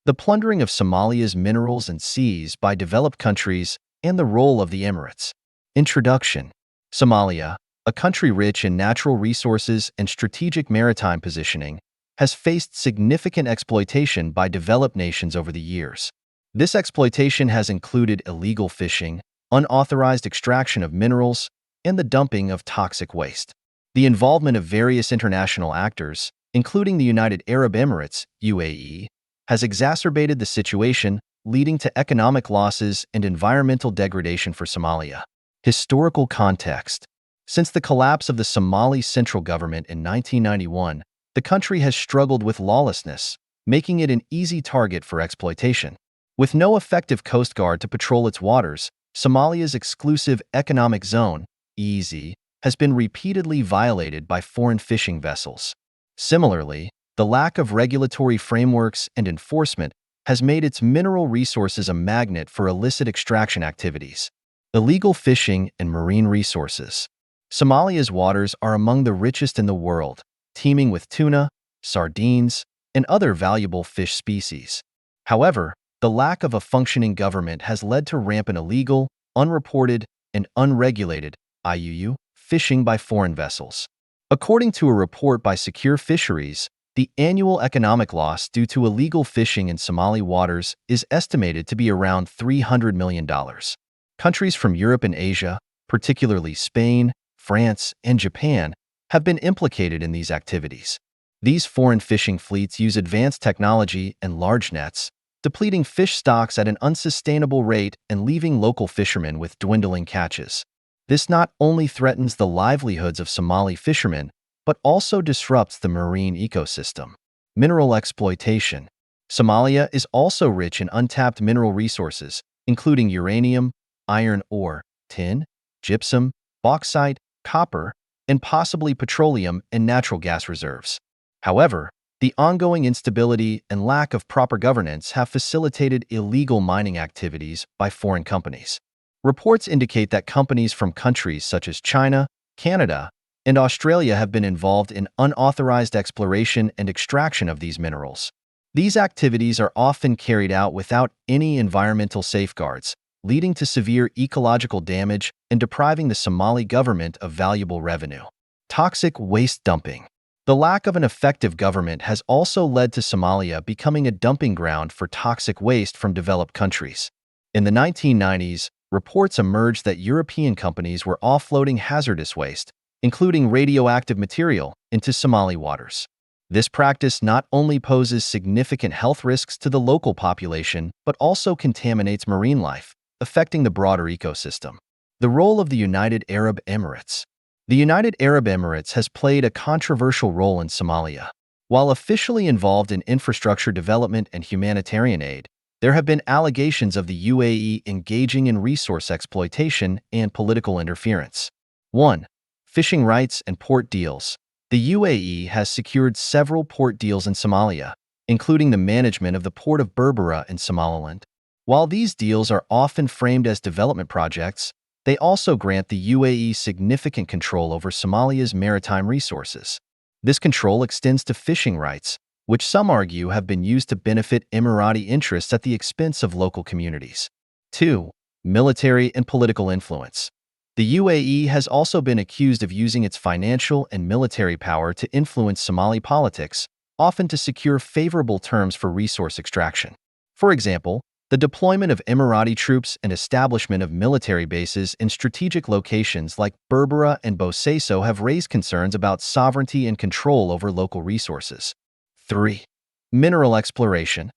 the plundering of Somalia's minerals and seas by developed countries, and the role of the Emirates. Introduction. Somalia, a country rich in natural resources and strategic maritime positioning, has faced significant exploitation by developed nations over the years. This exploitation has included illegal fishing, unauthorized extraction of minerals, and the dumping of toxic waste. The involvement of various international actors, including the United Arab Emirates (UAE), has exacerbated the situation, leading to economic losses and environmental degradation for Somalia. Historical context. Since the collapse of the Somali central government in 1991, the country has struggled with lawlessness, making it an easy target for exploitation. With no effective coast guard to patrol its waters, Somalia's exclusive economic zone, EEZ, has been repeatedly violated by foreign fishing vessels. Similarly, the lack of regulatory frameworks and enforcement has made its mineral resources a magnet for illicit extraction activities. Illegal fishing and marine resources. Somalia's waters are among the richest in the world, teeming with tuna, sardines, and other valuable fish species. However, the lack of a functioning government has led to rampant illegal, unreported, and unregulated (IUU) fishing by foreign vessels. According to a report by Secure Fisheries, the annual economic loss due to illegal fishing in Somali waters is estimated to be around $300 million. Countries from Europe and Asia, particularly Spain, France, and Japan, have been implicated in these activities. These foreign fishing fleets use advanced technology and large nets, depleting fish stocks at an unsustainable rate and leaving local fishermen with dwindling catches. This not only threatens the livelihoods of Somali fishermen, but also disrupts the marine ecosystem. Mineral exploitation. Somalia is also rich in untapped mineral resources, including uranium, iron ore, tin, gypsum, bauxite, copper, and possibly petroleum and natural gas reserves. However, the ongoing instability and lack of proper governance have facilitated illegal mining activities by foreign companies. Reports indicate that companies from countries such as China, Canada, and Australia have been involved in unauthorized exploration and extraction of these minerals. These activities are often carried out without any environmental safeguards, leading to severe ecological damage and depriving the Somali government of valuable revenue. Toxic waste dumping. The lack of an effective government has also led to Somalia becoming a dumping ground for toxic waste from developed countries. In the 1990s, reports emerged that European companies were offloading hazardous waste, including radioactive material, into Somali waters. This practice not only poses significant health risks to the local population, but also contaminates marine life, affecting the broader ecosystem. The role of the United Arab Emirates. The United Arab Emirates has played a controversial role in Somalia. While officially involved in infrastructure development and humanitarian aid, there have been allegations of the UAE engaging in resource exploitation and political interference. 1. Fishing rights and port deals. The UAE has secured several port deals in Somalia, including the management of the port of Berbera in Somaliland. While these deals are often framed as development projects, they also grant the UAE significant control over Somalia's maritime resources. This control extends to fishing rights, which some argue have been used to benefit Emirati interests at the expense of local communities. 2. Military and political influence. The UAE has also been accused of using its financial and military power to influence Somali politics, often to secure favorable terms for resource extraction. For example, the deployment of Emirati troops and establishment of military bases in strategic locations like Berbera and Bosaso have raised concerns about sovereignty and control over local resources. 3. Mineral exploration.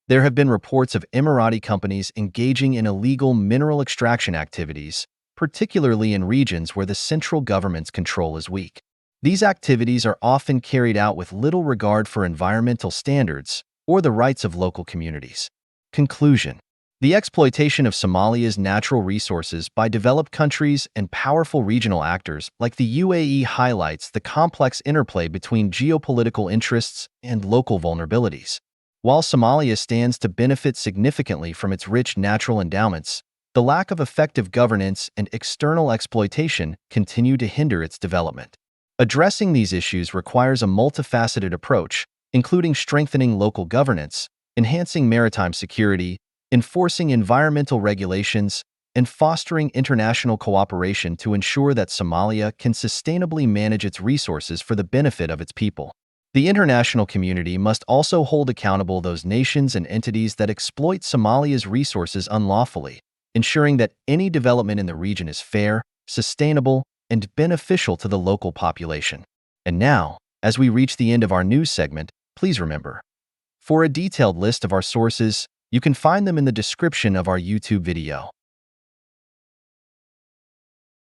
There have been reports of Emirati companies engaging in illegal mineral extraction activities, particularly in regions where the central government's control is weak. These activities are often carried out with little regard for environmental standards or the rights of local communities. Conclusion. The exploitation of Somalia's natural resources by developed countries and powerful regional actors like the UAE highlights the complex interplay between geopolitical interests and local vulnerabilities. While Somalia stands to benefit significantly from its rich natural endowments, the lack of effective governance and external exploitation continue to hinder its development. Addressing these issues requires a multifaceted approach, including strengthening local governance, enhancing maritime security, enforcing environmental regulations, and fostering international cooperation to ensure that Somalia can sustainably manage its resources for the benefit of its people. The international community must also hold accountable those nations and entities that exploit Somalia's resources unlawfully, ensuring that any development in the region is fair, sustainable, and beneficial to the local population. And now, as we reach the end of our news segment, please remember, for a detailed list of our sources, you can find them in the description of our YouTube video.